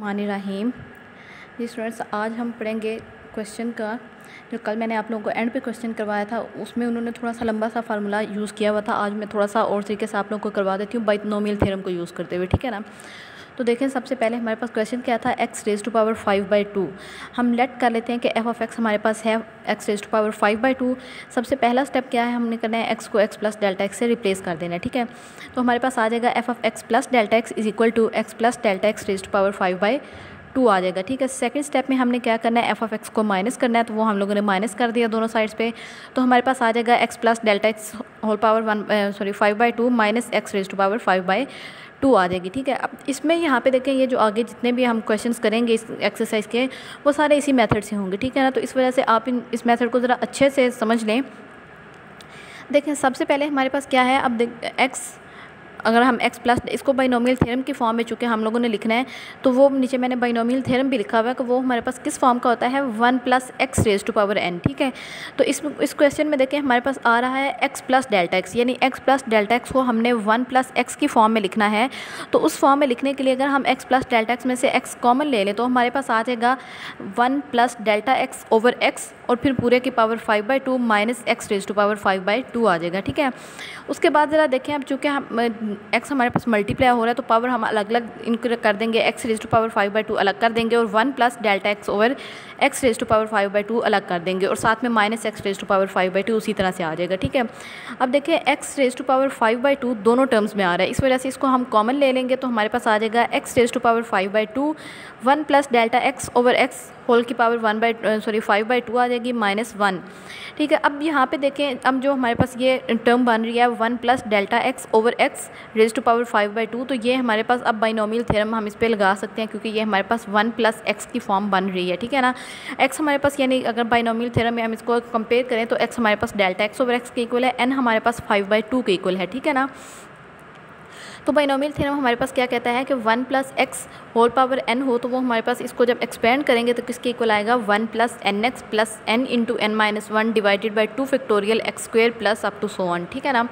रहीम। जी students, आज हम पढ़ेंगे क्वेश्चन का जो कल मैंने आप लोगों को एंड पे क्वेश्चन करवाया था, उसमें उन्होंने थोड़ा सा लंबा सा फार्मूला यूज़ किया हुआ था। आज मैं थोड़ा सा और तरीके से आप लोगों को करवा देती हूँ बाइनोमियल थ्योरम को यूज़ करते हुए, ठीक है ना। तो देखें, सबसे पहले हमारे पास क्वेश्चन क्या था, x⁵5/2। हम लेट कर लेते हैं कि f(x) हमारे पास है x⁵5/2। सबसे पहला स्टेप क्या है, हमने करना है x को x प्लस डेल्टा x से रिप्लेस कर देना है, ठीक है। तो हमारे पास आ जाएगा f(x plus delta x is equal to x plus delta x⁵5/2 आ जाएगा, ठीक है। सेकंड स्टेप में हमने क्या करना है, f(x) को माइनस करना है, तो वो हम लोगों ने माइनस कर दिया दोनों साइड्स पे। तो हमारे पास आ जाएगा x plus delta x whole power 5/2 minus x⁵5/2 आ जाएगी, ठीक है। अब इसमें यहाँ पे देखें, ये जो आगे जितने भी हम क्वेश्चंस करेंगे इस एक्सरसाइज के, वो सारे इसी मेथड से होंगे, ठीक है ना। तो इस वजह से आप इस मेथड को ज़रा अच्छे से समझ लें। देखें, सबसे पहले हमारे पास क्या है, अब x, अगर हम x प्लस, इसको बाइनोमियल थ्योरम की फॉर्म में चूँकि हम लोगों ने लिखना है, तो वो नीचे मैंने बाइनोमियल थ्योरम भी लिखा हुआ है कि वो हमारे पास किस फॉर्म का होता है, 1 + x⁴n, ठीक है। तो इस क्वेश्चन में देखें, हमारे पास आ रहा है x प्लस डेल्टा x, यानी x प्लस डेल्टा x को हमने 1 + x की फॉर्म में लिखना है। तो उस फॉर्म में लिखने के लिए अगर हम x प्लस डेल्टा x में से x कॉमन ले लें, तो हमारे पास आ जाएगा 1 + डेल्टा x/x और फिर पूरे की पावर 5/2 माइनस x⁵5/2 आ जाएगा, ठीक है। उसके बाद ज़रा देखें, अब चूँकि हम x हमारे पास मल्टीप्लाई हो रहा है, तो पावर हम अलग अलग इनको कर देंगे, x⁵5/2 अलग कर देंगे और 1 + डेल्टा x/x⁵5/2 अलग कर देंगे और साथ में माइनस x⁵5/2 उसी तरह से आ जाएगा, ठीक है। अब देखिए, x⁵5/2 दोनों टर्म्स में आ रहा है, इस वजह से इसको हम कॉमन ले लेंगे, तो हमारे पास आ जाएगा x⁵5/2 1 + डेल्टा x/x होल की पावर 5/2 आ जाएगी माइनस 1, ठीक है। अब यहाँ पे देखें, अब जो हमारे पास ये टर्म बन रही है 1 + डेल्टा x/x⁵5/2, तो ये हमारे पास अब बाइनोमियल थ्योरम हम इस पर लगा सकते हैं, क्योंकि ये हमारे पास 1 + x की फॉर्म बन रही है, ठीक है ना। x हमारे पास, यानी अगर बाइनोमियल थ्योरम में हम इसको कंपेयर करें, तो x हमारे पास डेल्टा x/x के इक्वल है, n हमारे पास 5/2 के इक्वल है, ठीक है ना। तो बाइनोमियल थ्योरम हमारे पास क्या कहता है कि 1 + x होल पावर n हो, तो वो हमारे पास इसको जब एक्सपेंड करेंगे तो किसके इक्वल आएगा, 1 + nx + n × n-1 divided by 2 factorial x² plus up to so on, ठीक है ना।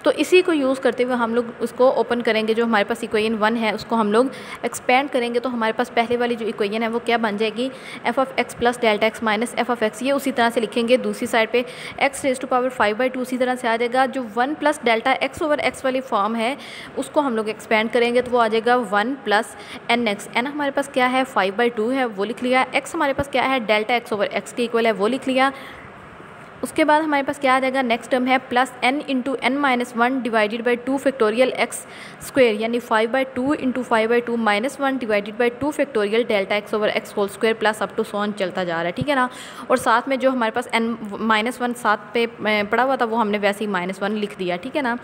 तो इसी को यूज़ करते हुए हम लोग उसको ओपन करेंगे, जो हमारे पास इक्वेशन 1 है उसको हम लोग एक्सपेंड करेंगे, तो हमारे पास पहले वाली जो इक्वेशन है वो क्या बन जाएगी, f(x + delta x minus f(x), ये उसी तरह से लिखेंगे। दूसरी साइड पे x⁵5/2 उसी तरह से आ जाएगा। जो 1 + डेल्टा x/x वाली फॉर्म है उसको हम लोग एक्सपेंड करेंगे, तो वो आ जाएगा 1 + nx। n हमारे पास क्या है, 5/2 है, वो लिख लिया। x हमारे पास क्या है, डेल्टा x/x के इक्वल है, वो लिख लिया। उसके बाद हमारे पास क्या आ जाएगा, नेक्स्ट टर्म है plus n × n-1 divided by 2 factorial x², यानी 5/2 × 5/2 minus 1 divided by 2 factorial delta x/x whole square plus up to so on चलता जा रहा है, ठीक है ना। और साथ में जो हमारे पास n-1 साथ पे पड़ा हुआ था, वो हमने वैसे ही -1 लिख दिया, ठीक है ना।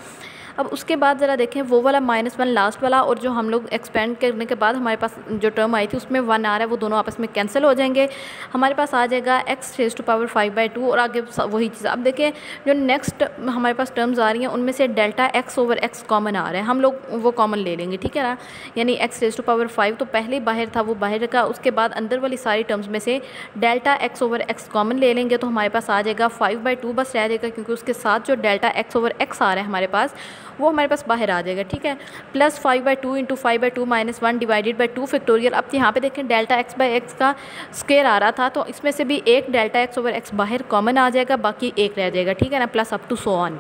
अब उसके बाद ज़रा देखें, वो वाला -1 लास्ट वाला, और जो हम लोग एक्सपेंड करने के बाद हमारे पास जो टर्म आई थी उसमें 1 आ रहा है, वो दोनों आपस में कैंसिल हो जाएंगे। हमारे पास आ जाएगा x⁵5/2 और आगे वही चीज़। अब देखें, जो नेक्स्ट हमारे पास टर्म्स आ रही हैं उनमें से डेल्टा x/x कॉमन आ रहा है, हम लोग वो कॉमन ले लेंगे, ठीक है ना। यानी x⁵5 तो पहले बाहर था, वो बाहर का, उसके बाद अंदर वाली सारी टर्म्स में से डेल्टा x/x कॉमन ले लेंगे, तो हमारे पास आ जाएगा 5/2 बस रह जाएगा, क्योंकि उसके साथ जो डेल्टा x/x आ रहा है हमारे पास, वो हमारे पास बाहर आ जाएगा, ठीक है। Plus 5/2 × 5/2 minus 1 divided by 2 factorial. अब यहाँ पे देखें, डेल्टा x/x का स्क्वायर आ रहा था, तो इसमें से भी एक डेल्टा x/x बाहर कॉमन आ जाएगा, बाकी एक रह जाएगा, ठीक है ना, plus up to so on.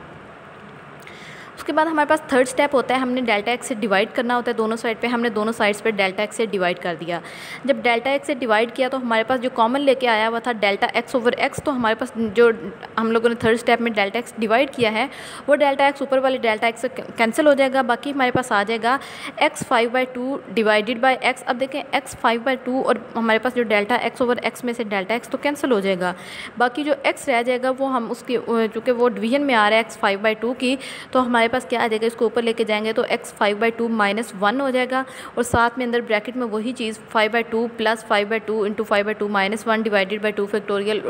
उसके बाद हमारे पास थर्ड स्टेप होता है, हमने डेल्टा x से डिवाइड करना होता है दोनों साइड पे। हमने दोनों साइड्स पे डेल्टा x से डिवाइड कर दिया। जब डेल्टा x से डिवाइड किया, तो हमारे पास जो कॉमन लेके आया हुआ था डेल्टा x/x, तो हमारे पास जो हम लोगों ने थर्ड स्टेप में डेल्टा x डिवाइड किया है, वो डेल्टा x ऊपर वाले डेल्टा x से कैंसिल हो जाएगा। बाकी हमारे पास आ जाएगा x5/2 डिवाइडेड बाई x। अब देखें, x5/2 और हमारे पास जो डेल्टा x/x में से डेल्टा x तो कैंसिल हो जाएगा, बाकी जो x रह जाएगा वो हम उसकी, चूँकि वो डिवीजन में आ रहा है x5/2 की, तो हमारे पास क्या आ जाएगा, इसको ऊपर लेके जाएंगे तो x5/2 माइनस 1 हो जाएगा, और साथ में अंदर ब्रैकेट में वही चीज़ 5/2 plus 5/2 × 5/2 minus 1 divided by 2 factorial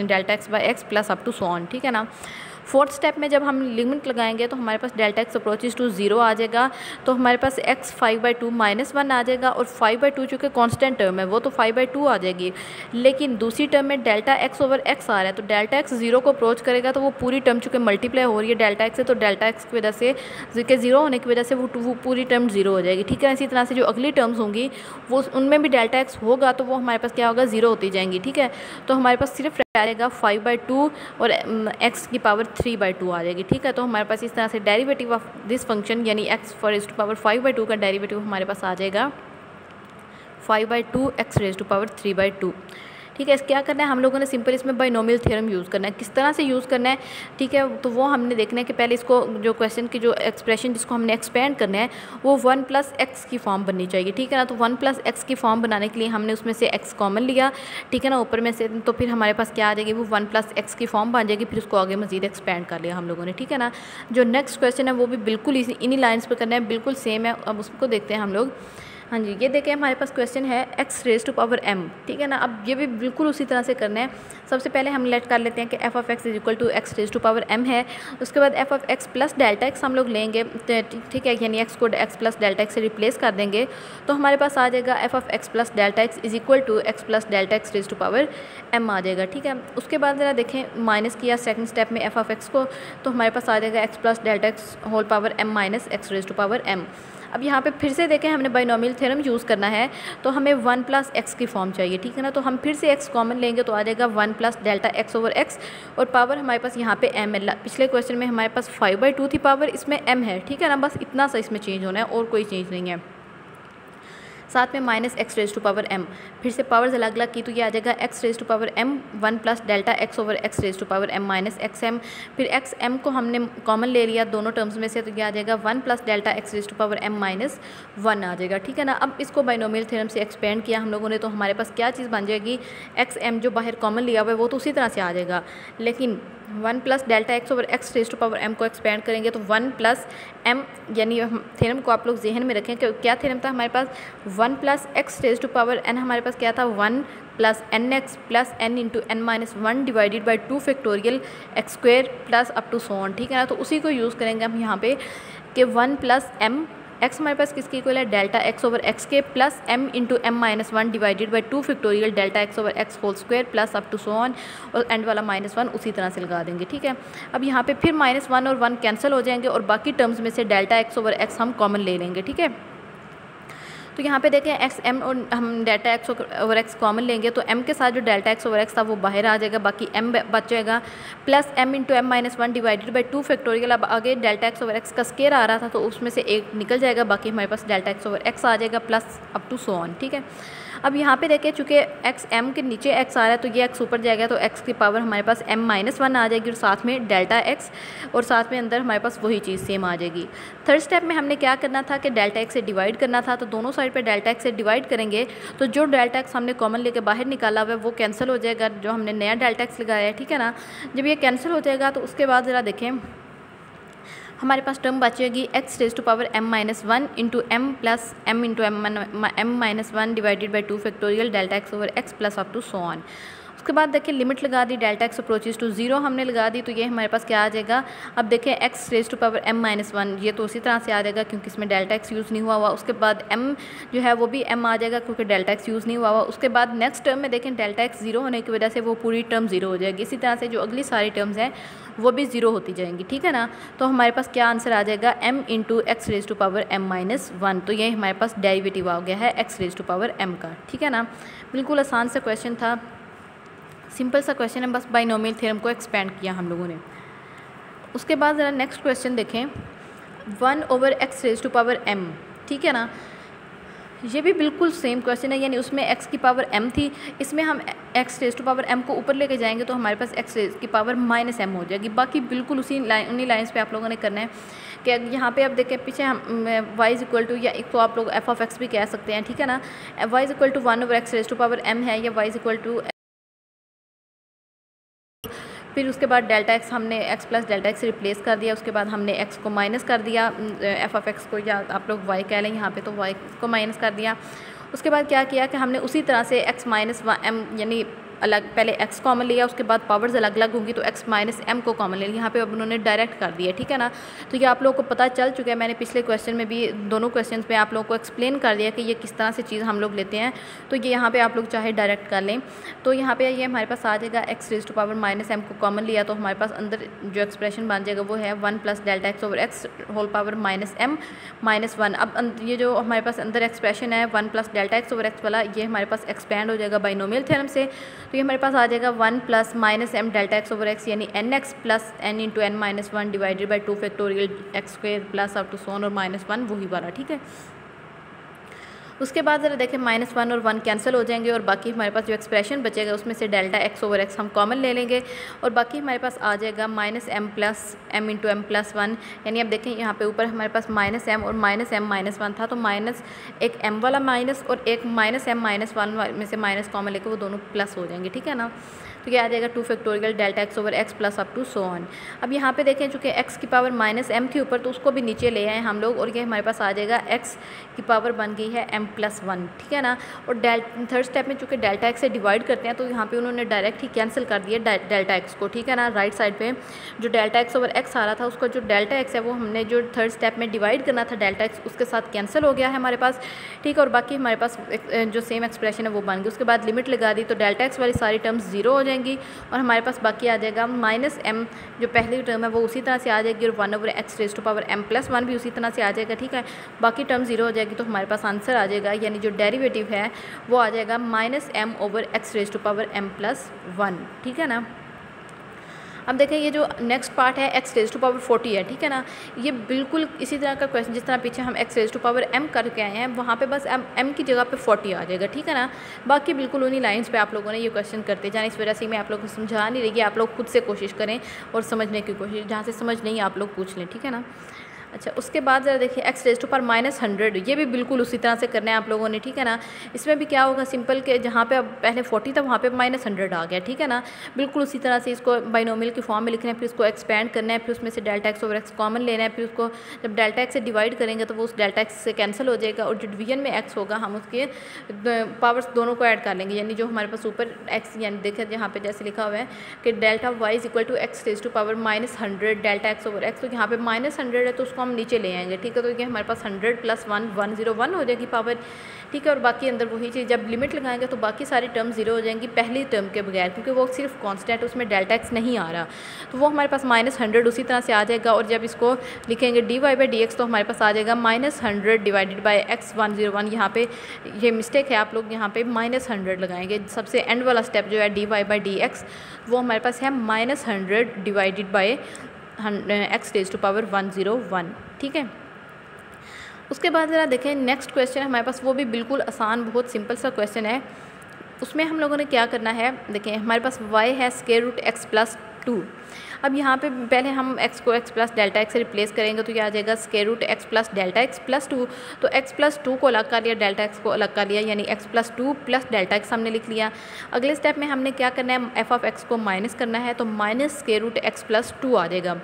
delta x/x plus up to so on, ठीक है ना। फोर्थ स्टेप में जब हम लिमिट लगाएंगे तो हमारे पास डेल्टा एक्स अप्रोचेज टू 0 आ जाएगा, तो हमारे पास x 5/2 -1 आ जाएगा, और 5/2 चूँकि कांस्टेंट टर्म है वो तो 5/2 आ जाएगी। लेकिन दूसरी टर्म में डेल्टा एक्स ओवर एक्स आ रहा है, तो डेल्टा एक्स 0 को अप्रोच करेगा तो वो पूरी टर्म चूँकि मल्टीप्लाई हो रही है डेल्टा एक्स से, तो डेल्टा एक्स की वजह से के 0 होने की वजह से वो पूरी टर्म 0 हो जाएगी, ठीक है। इसी तरह से जो अगली टर्म्स होंगी वो उनमें भी डेल्टा एक्स होगा तो वो हमारे पास क्या होगा, 0 होती जाएंगी, ठीक है। तो हमारे पास सिर्फ रहेगा 5/2 और x की पावर 3/2 आ जाएगी, ठीक है। तो हमारे पास इस तरह से डेरिवेटिव ऑफ दिस फंक्शन यानी x for raise to power 5/2 का डेरिवेटिव हमारे पास आ जाएगा 5/2 x रेज़ टू पावर 3/2, ठीक है। इस क्या करना है हम लोगों ने, सिंपल इसमें बाइनोमियल थ्योरम यूज़ करना है। किस तरह से यूज़ करना है, ठीक है, तो वो हमने देखना है कि पहले इसको जो क्वेश्चन की जो एक्सप्रेशन जिसको हमने एक्सपेंड करना है वो 1 + x की फॉर्म बननी चाहिए, ठीक है ना। तो 1 + x की फॉर्म बनाने के लिए हमने उसमें से x कॉमन लिया, ठीक है ना, ऊपर में से, तो फिर हमारे पास क्या आ जाएगी, वो 1 + x की फॉर्म बन जाएगी, फिर उसको आगे मजीद एक्सपेंड कर लिया हम लोगों ने, ठीक है ना। जो नेक्स्ट क्वेश्चन है वो भी बिल्कुल इन्हीं लाइन्स पर करना है, बिल्कुल सेम है। अब उसको देखते हैं हम लोग। हाँ जी, ये देखें हमारे पास क्वेश्चन है x raise to power m, ठीक है ना। अब ये भी बिल्कुल उसी तरह से करना है। सबसे पहले हम लेट कर लेते हैं कि f(x) = x raise to power m है। उसके बाद f(x) + डेल्टा x हम लोग लेंगे, ठीक है, यानी x को x + डेल्टा x से रिप्लेस कर देंगे, तो हमारे पास आ जाएगा f(x) + delta x = x + delta x raise to power m आ जाएगा, ठीक है। उसके बाद ज़रा देखें माइनस किया सेकंड स्टेप में f(x) को, तो हमारे पास आ जाएगा x + delta x whole power m - x raise to power m। अब यहाँ पे फिर से देखें हमने बाइनोमियल थ्योरम यूज़ करना है, तो हमें 1 + x की फॉर्म चाहिए, ठीक है ना। तो हम फिर से x कॉमन लेंगे तो आ जाएगा 1 + डेल्टा x ओवर x, और पावर हमारे पास यहाँ पे m है। पिछले क्वेश्चन में हमारे पास 5/2 थी पावर, इसमें m है, ठीक है ना। बस इतना सा इसमें चेंज होना है और कोई चेंज नहीं है। साथ में -x raise to power m, फिर से पावर्स अलग अलग की तो ये आ जाएगा x raise to power m 1 + delta x over x raise to power m - xm। फिर xm को हमने कॉमन ले लिया दोनों टर्म्स में से, तो ये आ जाएगा 1 + delta x raise to power m - 1 आ जाएगा, ठीक है ना। अब इसको बाइनोमियल थ्योरम से एक्सपेंड किया हम लोगों ने, तो हमारे पास क्या चीज़ बन जाएगी, xm जो बाहर कॉमन लिया हुआ है वो तो उसी तरह से आ जाएगा, लेकिन 1 + delta x over x raise to power m को एक्सपेंड करेंगे तो 1 + m, यानी थ्योरम को आप लोग जहन में रखें कि क्या थ्योरम था हमारे पास, 1 + x raise to power n हमारे पास क्या था, 1 + nx + n × n - 1 divided by 2 factorial x² plus up to so on, ठीक है ना। तो उसी को यूज़ करेंगे हम यहाँ पे कि 1 + m, x हमारे पास किसके इक्वल है, डेल्टा x ओवर x के plus m × m - 1 divided by 2 factorial delta x over x whole square plus up to so on, और एंड वाला -1 उसी तरह से लगा देंगे, ठीक है। अब यहाँ पे फिर -1 और 1 कैंसिल हो जाएंगे और बाकी टर्म्स में से डेल्टा x ओवर x हम कॉमन ले लेंगे, ठीक है। तो यहाँ पे देखें x m और हम delta x over x common लेंगे तो m के साथ जो डेल्टा x ओवर x था वो बाहर आ जाएगा, बाकी m बच जाएगा, plus m × m - 1 divided by 2 factorial. अब आगे डेल्टा x ओवर x का स्केयर आ रहा था तो उसमें से एक निकल जाएगा, बाकी हमारे पास डेल्टा x ओवर x आ जाएगा plus up to so on, ठीक है। अब यहाँ पे देखें चूँकि x m के नीचे x आ रहा है तो ये x ऊपर जाएगा, तो x की पावर हमारे पास m - 1 आ जाएगी और साथ में डेल्टा x, और साथ में अंदर हमारे पास वही चीज़ सेम आ जाएगी। थर्ड स्टेप में हमने क्या करना था कि डेल्टा x से डिवाइड करना था, तो दोनों साइड पे डेल्टा x से डिवाइड करेंगे तो जो डेल्टा x हमने कॉमन लेके बाहर निकाला हुआ है वो कैंसिल हो जाएगा, जो हमने नया डेल्टा x लगाया है, ठीक है ना। जब ये कैंसिल हो जाएगा तो उसके बाद ज़रा देखें हमारे पास टर्म बचेगी x raise to power m - 1 × m plus m × m - 1 divided by 2 factorial delta x over x plus up to so on. उसके बाद देखिए लिमिट लगा दी, डेल्टा x अप्रोचेज टू 0 हमने लगा दी, तो ये हमारे पास क्या आ जाएगा। अब देखें x raise to power m - 1, ये तो उसी तरह से आ जाएगा क्योंकि इसमें डेल्टा x यूज़ नहीं हुआ। उसके बाद m जो है वो भी m आ जाएगा क्योंकि डेल्टा x यूज़ नहीं हुआ। उसके बाद नेक्स्ट टर्म में देखें डेल्टा x 0 होने की वजह से वो पूरी टर्म 0 हो जाएगी। इसी तरह से जो अगली सारी टर्म्स हैं वो भी 0 होती जाएंगी, ठीक है ना। तो हमारे पास क्या आंसर आ जाएगा, m × x raise to power m - 1। तो ये हमारे पास डेरिवेटिव आ गया है x raise to power m का, ठीक है ना। बिल्कुल आसान सा क्वेश्चन था, सिंपल सा क्वेश्चन है, बस बाइनोमियल थ्योरम को एक्सपेंड किया हम लोगों ने। उसके बाद ज़रा नेक्स्ट क्वेश्चन देखें, 1 over x raise to power m, ठीक है ना। ये भी बिल्कुल सेम क्वेश्चन है, यानी उसमें x की पावर m थी, इसमें हम x raise to power m को ऊपर लेके जाएंगे तो हमारे पास x रेज़ की पावर -m हो जाएगी। बाकी बिल्कुल उन्हीं लाइन्स पे आप लोगों ने करना है कि यहाँ पे अब देखें पीछे हम y = या एक तो आप लोग f(x) भी कह सकते हैं, ठीक है ना। y = 1 over x raise to power m है, या y = फिर उसके बाद डेल्टा x हमने x प्लस डेल्टा x से रिप्लेस कर दिया, उसके बाद हमने x को माइनस कर दिया, f(x) को, या आप लोग y कह लें यहाँ पे, तो y को माइनस कर दिया। उसके बाद क्या किया कि हमने उसी तरह से x - m यानी अलग, पहले एक्स कॉमन लिया, उसके बाद पावर्स अलग अलग होंगी तो एक्स माइनस एम को कॉमन ले लिया। यहाँ पे अब उन्होंने डायरेक्ट कर दिया, ठीक है ना। तो ये आप लोगों को पता चल चुका है, मैंने पिछले क्वेश्चन में भी दोनों क्वेश्चन पे आप लोगों को एक्सप्लेन कर दिया कि ये किस तरह से चीज़ हम लोग लेते हैं। तो ये यहाँ पे आप लोग चाहे डायरेक्ट कर लें। तो यहाँ पे ये हमारे पास आ जाएगा x raise to power minus m को कॉमन लिया तो हमारे पास अंदर जो एक्सप्रेशन बन जाएगा वो है 1 plus delta x over x whole power minus m minus 1। अब ये जो हमारे पास अंदर एक्सप्रेशन है 1 plus delta x over x वाला, ये हमारे पास एक्सपैंड हो जाएगा बाइनोमियल थ्योरम से। तो ये हमारे पास आ जाएगा 1 plus minus m delta x over x यानी n x plus n into n minus 1 divided by 2 factorial x square plus up to सोन और -1 वही वाला, ठीक है। उसके बाद ज़रा देखें -1 और 1 कैंसिल हो जाएंगे और बाकी हमारे पास जो एक्सप्रेशन बचेगा उसमें से डेल्टा एक्स ओवर एक्स हम कॉमन ले लेंगे और बाकी हमारे पास आ जाएगा minus m plus m into m plus 1। यानी अब देखें यहाँ पे ऊपर हमारे पास माइनस एम और माइनस एम माइनस 1 था, तो माइनस एक एम वाला माइनस और एक माइनस एम माइनस 1 में से माइनस कॉमन लेकर वो दोनों प्लस हो जाएंगे, ठीक है ना। तो ये आ जाएगा 2 factorial delta x over x plus up to so on. अब यहाँ पे देखें चूँकि एक्स की पावर माइनस एम थी ऊपर तो उसको भी नीचे ले आए हम लोग और ये हमारे पास आ जाएगा एक्स की पावर बन गई है एम प्लस 1, ठीक है ना। और थर्ड स्टेप में चूँकि डेल्टा एक्स से डिवाइड करते हैं तो यहाँ पे उन्होंने डायरेक्ट ही कैंसिल कर दिया डेल्टा एक्स को, ठीक है ना। राइट साइड पे जो डेल्टा एक्स ओवर एक्स आ रहा था उसका जो डेल्टा एक्स है वो हमने जो थर्ड स्टेप में डिवाइड करना था डेल्टा एक्स उसके साथ कैंसिल हो गया है हमारे पास, ठीक है। और बाकी हमारे पास जो सेम एक्सप्रेशन है वो बन गई। उसके बाद लिमिट लगा दी तो डेल्टा एक्स वाली सारी टर्म्स 0 हो जाएंगी और हमारे पास बाकी आ जाएगा माइनस एम जो पहली टर्म है वो उसी तरह से आ जाएगी और 1 over x raise to power m plus 1 भी उसी तरह से आ जाएगा, ठीक है। बाकी टर्म 0 हो जाएगी तो हमारे पास आंसर आ जाएगा, यानी जो डेरिवेटिव है वो आ जाएगा minus m over x raise to power m plus 1, ठीक है ना। अब देखें ये जो नेक्स्ट पार्ट है एक्स रेज़ टू पावर 40 है, ठीक है ना। ये बिल्कुल इसी तरह का क्वेश्चन जिस तरह पीछे हम x raise to power m करके आए हैं वहाँ पे बस एम की जगह पे 40 आ जाएगा, ठीक है ना। बाकी बिल्कुल उन्हीं लाइंस पे आप लोगों ने ये क्वेश्चन करते जाना, इस वजह से मैं आप लोगों को समझा नहीं रही, आप लोग खुद से कोशिश करें और समझने की कोशिश, जहाँ से समझ नहीं आप लोग पूछ लें, ठीक है ना। अच्छा, उसके बाद ज़रा देखिए एक्स रेज़ टू पावर -100, ये भी बिल्कुल उसी तरह से करना है आप लोगों ने, ठीक है ना। इसमें भी क्या होगा सिंपल के जहाँ पे अब पहले 40 था वहाँ पे -100 आ गया, ठीक है ना। बिल्कुल उसी तरह से इसको बाइनोमियल की फॉर्म में लिखना है, फिर इसको एक्सपैंड करना है, फिर उसमें से delta x over x common लेना है, फिर उसको जब डेल्टा एक्स से डिवाइड करेंगे तो वो उस डेल्टा एक्स से कैंसिल हो जाएगा और जो डिवीजन में एक्स होगा हम उसके पावर्स दोनों को ऐड कर लेंगे। यानी जो हमारे पास ऊपर एक्स यानी देखें जहाँ पे जैसे लिखा हुआ है कि delta y is equal to x raise to power -100 delta x over x, तो यहाँ पे -100 है तो उसको हम नीचे ले आएंगे, ठीक है। तो ये हमारे पास 100 प्लस 1 101 हो जाएगी पावर, ठीक है। और बाकी अंदर वही चीज़ जब लिमिट लगाएंगे तो बाकी सारी टर्म 0 हो जाएंगी पहली टर्म के बगैर, क्योंकि वो सिर्फ कांस्टेंट उसमें डेल्टा एक्स नहीं आ रहा, तो वो हमारे पास -100 उसी तरह से आ जाएगा। और जब इसको लिखेंगे dy/dx तो हमारे पास आ जाएगा -100 डिवाइडेड बाई x 101। यहाँ पे ये मिस्टेक है, आप लोग यहाँ पे -100 लगाएंगे। सबसे एंड वाला स्टेप जो है dy/dx वो हमारे पास है -100 divided by x raise to power 101, ठीक है। उसके बाद ज़रा देखें नेक्स्ट क्वेश्चन हमारे पास, वो भी बिल्कुल आसान बहुत सिंपल सा क्वेश्चन है। उसमें हम लोगों ने क्या करना है, देखें हमारे पास y है स्क्वायर रूट x प्लस 2। अब यहाँ पे पहले हम x को x प्लस डेल्टा x से रिप्लेस करेंगे तो ये आ जाएगा square root x plus delta x plus 2। तो x प्लस 2 को अलग कर लिया, डेल्टा x को अलग कर लिया, यानी x plus 2 plus delta x हमने लिख लिया। अगले स्टेप में हमने क्या करना है, f ऑफ x को माइनस करना है, तो minus square root x plus 2 आ जाएगा।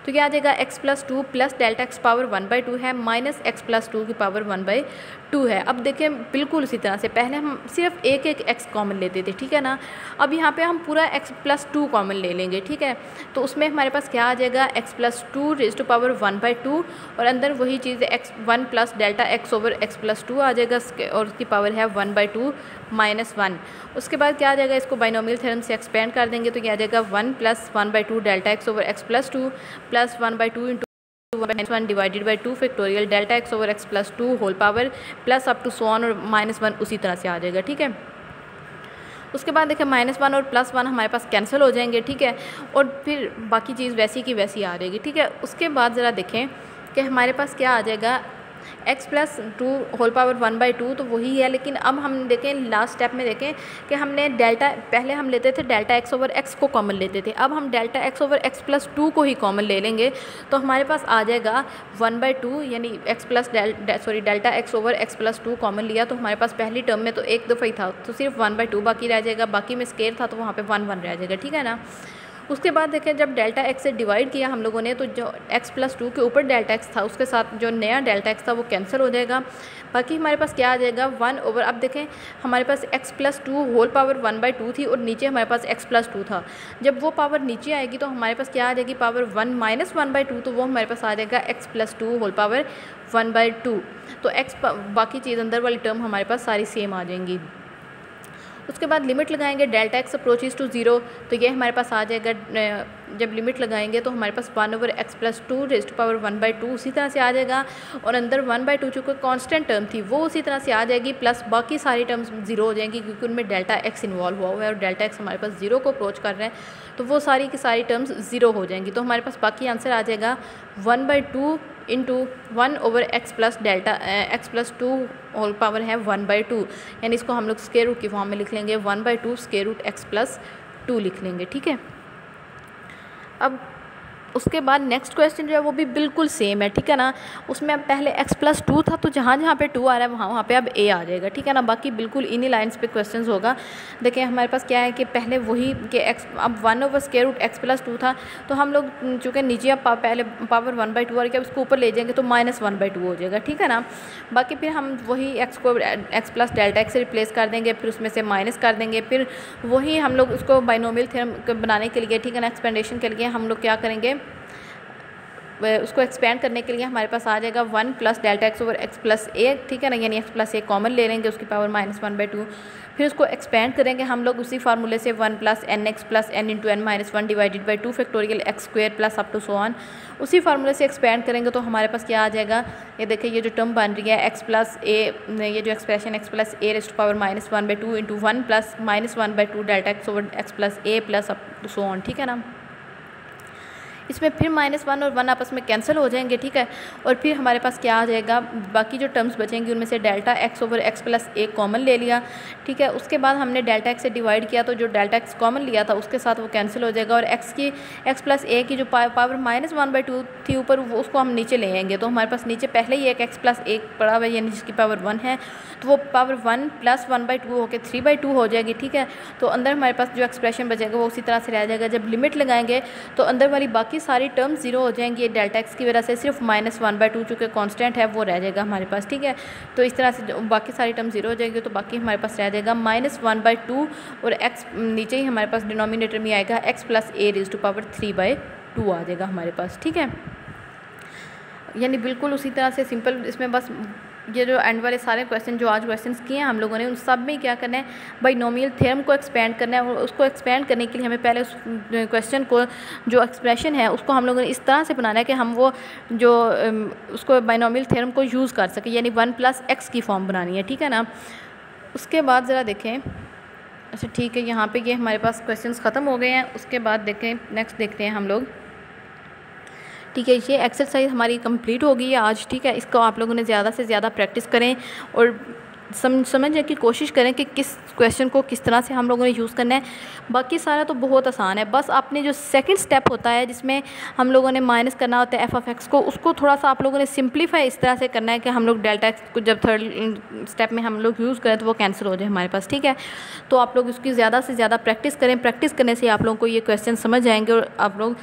तो क्या आ जाएगा x plus 2 plus delta x power 1/2 है माइनस x प्लस 2 की पावर 1/2 है। अब देखें बिल्कुल उसी तरह से पहले हम सिर्फ एक x कॉमन लेते थे, ठीक है ना। अब यहाँ पे हम पूरा x प्लस 2 कॉमन ले लेंगे, ठीक है। तो उसमें हमारे पास क्या आ जाएगा x plus 2 raise to power 1/2 और अंदर वही चीज़ x 1 plus delta x over x plus 2 आ जाएगा और उसकी पावर है 1/2 माइनस 1। उसके बाद क्या आ जाएगा, इसको बाइनोमियल थ्योरम से एक्सपेंड कर देंगे तो क्या आ जाएगा 1 plus 1/2 delta x over x plus 2 plus 1/2 into 1 divided by 2 factorial delta x over x plus 2 whole power plus up to so on और -1 उसी तरह से आ जाएगा, ठीक है। उसके बाद देखें -1 और +1 हमारे पास कैंसिल हो जाएंगे, ठीक है। और फिर बाकी चीज़ वैसी की वैसी आ जाएगी, ठीक है। उसके बाद ज़रा देखें कि हमारे पास क्या आ जाएगा x प्लस 2 होल पावर 1/2, तो वही है। लेकिन अब हम देखें लास्ट स्टेप में देखें कि हमने डेल्टा पहले हम लेते थे डेल्टा x ओवर x को कॉमन लेते थे, अब हम delta x over x plus 2 को ही कॉमन ले लेंगे तो हमारे पास आ जाएगा 1/2, यानी x plus delta x over x plus 2 common लिया तो हमारे पास पहली टर्म में तो एक दफ़ा ही था तो सिर्फ 1/2 बाकी रह जाएगा, बाकी में स्क्वायर था तो वहाँ पे 1 रह जाएगा, ठीक है ना। उसके बाद देखें जब डेल्टा एक्स से डिवाइड किया हम लोगों ने तो जो x+2 के ऊपर डेल्टा एक्स था उसके साथ जो नया डेल्टा एक्स था वो कैंसिल हो जाएगा। बाकी हमारे पास क्या आ जाएगा 1 ओवर, अब देखें हमारे पास x+2 होल पावर 1/2 थी और नीचे हमारे पास x+2 था। जब वो पावर नीचे आएगी तो हमारे पास क्या आ जाएगी पावर 1 माइनस 1/2, तो वो हमारे पास आ जाएगा x+2 होल पावर 1/2। तो x बाकी चीज़ अंदर वाली टर्म हमारे पास सारी सेम आ जाएंगी। उसके बाद लिमिट लगाएंगे डेल्टा एक्स अप्रोचेस टू 0, तो ये हमारे पास आ जाएगा, जब लिमिट लगाएंगे तो हमारे पास 1 over x+2 raised to power 1/2 उसी तरह से आ जाएगा, और अंदर 1/2 चूँकि कांस्टेंट टर्म थी वो उसी तरह से आ जाएगी, प्लस बाकी सारी टर्म्स 0 हो जाएंगी क्योंकि उनमें डेल्टा एक्स इन्वॉल्व हुआ हुआ है और डेल्टा एक्स हमारे पास 0 को अप्रोच कर रहे हैं, तो वो सारी की सारी टर्म्स 0 हो जाएंगी। तो हमारे पास बाकी आंसर आ जाएगा 1/2 into 1 over x plus delta x+2 whole power है 1/2, यानी इसको हम लोग स्क्वायर रूट की फॉर्म में लिख लेंगे 1/2 स्क्वायर रूट x+2 लिख लेंगे, ठीक है। अब उसके बाद नेक्स्ट क्वेश्चन जो है वो भी बिल्कुल सेम है, ठीक है ना। उसमें अब पहले x+2 था तो जहाँ जहाँ पे 2 आ रहा है वहाँ पे अब a आ जाएगा, ठीक है ना। बाकी बिल्कुल इन्हीं लाइंस पे क्वेश्चंस होगा। देखिए हमारे पास क्या है कि पहले वही कि x अब 1 ओवर स्क्वायर रूट x+2 था, तो हम लोग चूँकि नीचे अब पहले पावर 1/2 आ रही है उसको ऊपर ले जाएंगे तो -1/2 हो जाएगा, ठीक है ना। बाकी फिर हम वही x को x प्लस डेल्टा x से रिप्लेस कर देंगे, फिर उसमें से माइनस कर देंगे, फिर वही हम लोग उसको बाइनोमियल थ्योरम बनाने के लिए, ठीक है ना, एक्सपेंडेशन के लिए हम लोग क्या करेंगे, उसको एक्सपेंड करने के लिए हमारे पास आ जाएगा 1 plus delta x over x+a, ठीक है ना, यानी x+a कॉमन ले लेंगे उसकी पावर -1/2, फिर उसको एक्सपेंड करेंगे हम लोग उसी फार्मूले से 1 plus nx plus n into n minus 1 divided by 2 factorial x square plus up to so on, उसी फार्मूले से एक्सपेंड करेंगे तो हमारे पास क्या आ जाएगा, ये देखिए ये जो टर्म बन रही है x+a, ये जो expression x+a raised to power -1/2 into 1 plus -1/2 delta x over x+a plus up to so on, ठीक है ना। इसमें फिर -1 और 1 आपस में कैंसिल हो जाएंगे, ठीक है। और फिर हमारे पास क्या आ जाएगा, बाकी जो टर्म्स बचेंगी उनमें से delta x over x+a common ले लिया, ठीक है। उसके बाद हमने डेल्टा एक्स से डिवाइड किया तो जो डेल्टा एक्स कॉमन लिया था उसके साथ वो कैंसिल हो जाएगा, और x+a की जो पावर -1/2 थी ऊपर उसको हम नीचे ले आएंगे, तो हमारे पास नीचे पहले ही एक x+a पड़ा हुआ है यानी जिसकी पावर 1 है, तो वो पावर 1 प्लस 1/2 होकर 3/2 हो जाएगी, ठीक है। तो अंदर हमारे पास जो एक्सप्रेशन बचेगा वो उसी तरह से रह जाएगा। जब लिमिट लगाएंगे तो अंदर वाली बाकी सारी टर्म 0 हो जाएंगी, डेल्टा एक्स की वजह से सिर्फ -1/2 चूँकि कांस्टेंट है वो रह जाएगा हमारे पास, ठीक है। तो इस तरह से बाकी सारी टर्म 0 हो जाएगी, तो बाकी हमारे पास रह जाएगा -1/2 और x नीचे ही हमारे पास डिनोमिनेटर में आएगा x+a रेज़्ड टू पावर 3/2 आ जाएगा हमारे पास, ठीक है। यानी बिल्कुल उसी तरह से सिंपल, इसमें बस ये जो एंड वाले सारे क्वेश्चन जो आज क्वेश्चंस किए हैं हम लोगों ने उन सब में क्या करना है, बाइनोमियल थ्योरम को एक्सपेंड करना है, और उसको एक्सपेंड करने के लिए हमें पहले उस क्वेश्चन को जो एक्सप्रेशन है उसको हम लोगों ने इस तरह से बनाना है कि हम वो जो उसको बाइनोमियल थ्योरम को यूज़ कर सकें, यानी 1 + x की फॉर्म बनानी है, ठीक है ना। उसके बाद ज़रा देखें, अच्छा ठीक है, यहाँ पर ये हमारे पास क्वेश्चन ख़त्म हो गए हैं। उसके बाद देखें नेक्स्ट देखते हैं हम लोग, ठीक है। ये एक्सरसाइज हमारी कंप्लीट हो गई है आज, ठीक है। इसको आप लोगों ने ज़्यादा से ज़्यादा प्रैक्टिस करें और समझने की कोशिश करें कि किस क्वेश्चन को किस तरह से हम लोगों ने यूज़ करना है। बाकी सारा तो बहुत आसान है, बस आपने जो सेकंड स्टेप होता है जिसमें हम लोगों ने माइनस करना होता है f(x) को, उसको थोड़ा सा आप लोगों ने सिंप्लीफाई इस तरह से करना है कि हम लोग डेल्टा एक्स को जब थर्ड स्टेप में हम लोग यूज़ करें तो वो कैंसिल हो जाए हमारे पास, ठीक है। तो आप लोग उसकी ज़्यादा से ज़्यादा प्रैक्टिस करें, प्रैक्टिस करने से आप लोगों को ये क्वेश्चन समझ आएंगे और आप लोग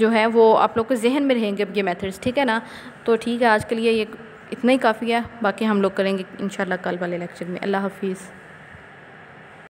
जो है वो आप लोग के जहन में रहेंगे ये मेथड्स, ठीक है ना। तो ठीक है, आज के लिए ये इतना ही काफ़ी है, बाकी हम लोग करेंगे इंशाल्लाह कल वाले लेक्चर में। अल्लाह हाफिज़।